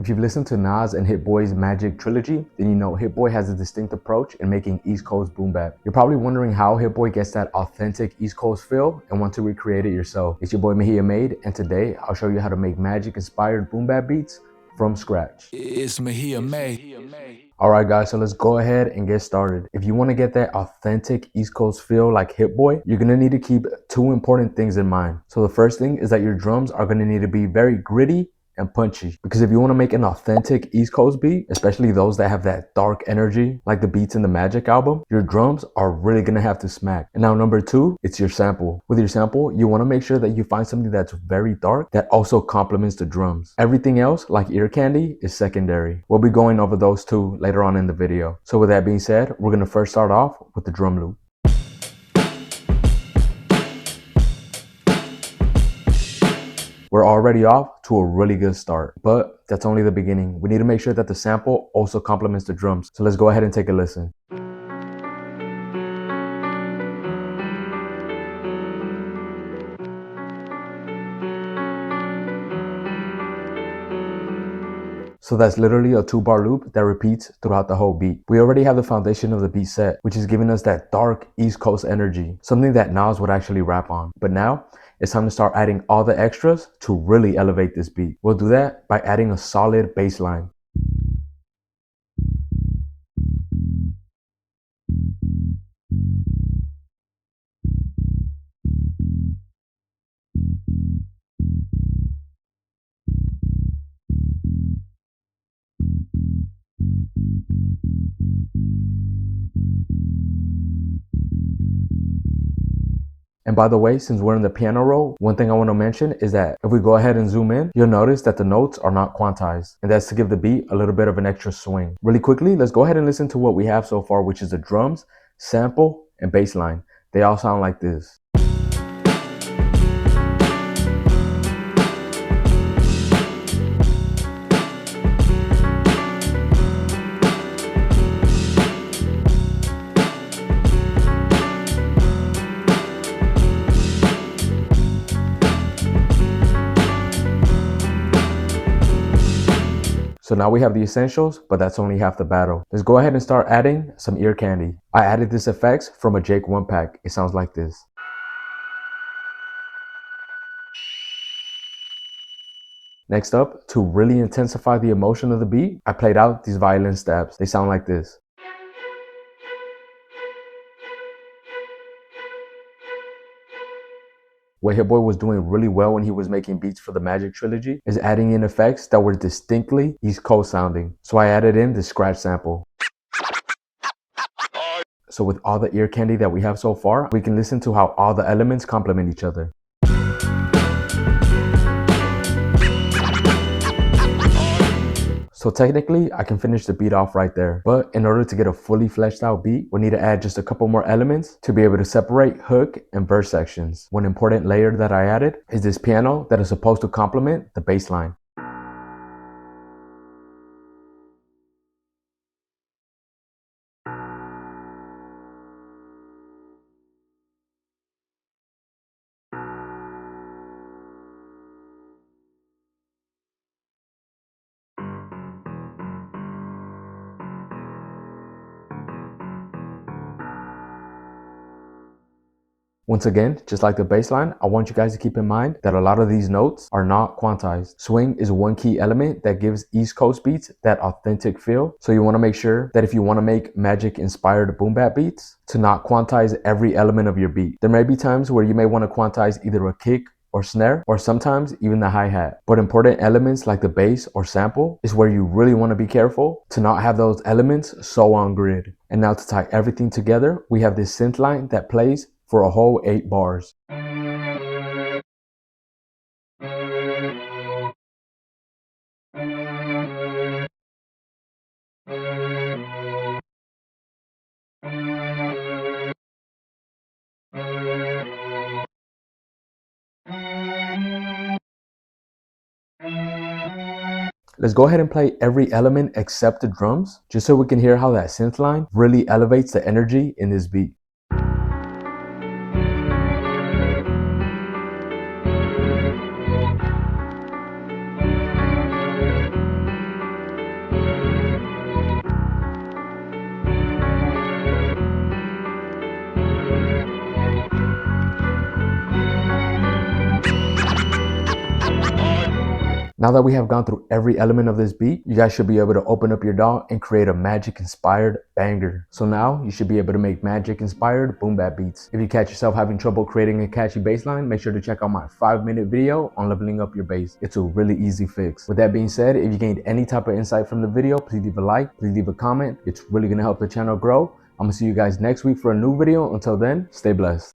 If you've listened to Nas and Hit Boy's Magic trilogy, then you know Hit Boy has a distinct approach in making East Coast boom bap. You're probably wondering how Hit Boy gets that authentic East Coast feel and want to recreate it yourself. It's your boy Mejia Made, and today I'll show you how to make Magic inspired boom bap beats from scratch. It's Mejia May. Alright guys, so let's go ahead and get started. If you want to get that authentic East Coast feel like Hit Boy, you're going to need to keep two important things in mind. So the first thing is that your drums are going to need to be very gritty and punchy, because if you want to make an authentic East Coast beat, especially those that have that dark energy like the beats in the Magic album, your drums are really gonna have to smack. And now number two, it's your sample. With your sample, you want to make sure that you find something that's very dark that also complements the drums. Everything else, like ear candy, is secondary. We'll be going over those two later on in the video. So with that being said, we're gonna first start off with the drum loop. We're already off to a really good start, but that's only the beginning. We need to make sure that the sample also complements the drums. So let's go ahead and take a listen. So that's literally a 2-bar loop that repeats throughout the whole beat. We already have the foundation of the beat set, which is giving us that dark East Coast energy, something that Nas would actually rap on. But now it's time to start adding all the extras to really elevate this beat. We'll do that by adding a solid bass line. And by the way, since we're in the piano roll, one thing I want to mention is that if we go ahead and zoom in, you'll notice that the notes are not quantized. And that's to give the beat a little bit of an extra swing. Really quickly, let's go ahead and listen to what we have so far, which is the drums, sample, and bass line. They all sound like this. So now we have the essentials, but that's only half the battle. Let's go ahead and start adding some ear candy. I added this effects from a Jake 1-pack. It sounds like this. Next up, to really intensify the emotion of the beat, I played out these violin stabs. They sound like this. What Hit Boy was doing really well when he was making beats for the Magic trilogy is adding in effects that were distinctly East Coast sounding. So I added in the scratch sample. So with all the ear candy that we have so far, we can listen to how all the elements complement each other. So technically, I can finish the beat off right there. But in order to get a fully fleshed out beat, we need to add just a couple more elements to be able to separate hook and verse sections. One important layer that I added is this piano that is supposed to complement the bass line. Once again, just like the bass line, I want you guys to keep in mind that a lot of these notes are not quantized. Swing is one key element that gives East Coast beats that authentic feel. So you want to make sure that if you want to make Magic inspired boom bap beats, to not quantize every element of your beat. There may be times where you may want to quantize either a kick or snare, or sometimes even the hi-hat. But important elements like the bass or sample is where you really want to be careful to not have those elements so on grid. And now to tie everything together, we have this synth line that plays for a whole 8 bars. Let's go ahead and play every element except the drums, just so we can hear how that synth line really elevates the energy in this beat. Now that we have gone through every element of this beat, you guys should be able to open up your DAW and create a magic inspired banger. So now you should be able to make magic inspired boom bap beats. If you catch yourself having trouble creating a catchy bass line, make sure to check out my 5-minute video on leveling up your bass. It's a really easy fix. With that being said, if you gained any type of insight from the video, please leave a like, please leave a comment. It's really gonna help the channel grow. I'm gonna see you guys next week for a new video. Until then, stay blessed.